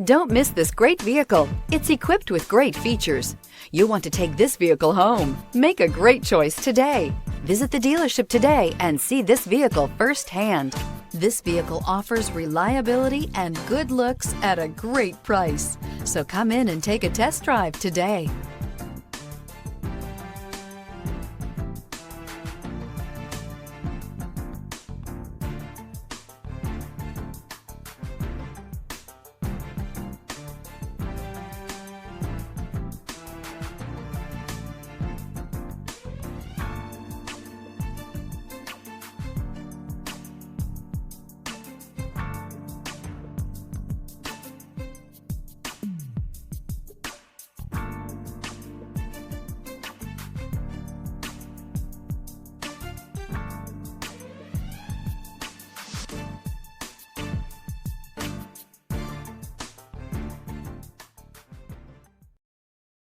Don't miss this great vehicle. It's equipped with great features. You'll want to take this vehicle home. Make a great choice today. Visit the dealership today and see this vehicle firsthand. This vehicle offers reliability and good looks at a great price. So come in and take a test drive today.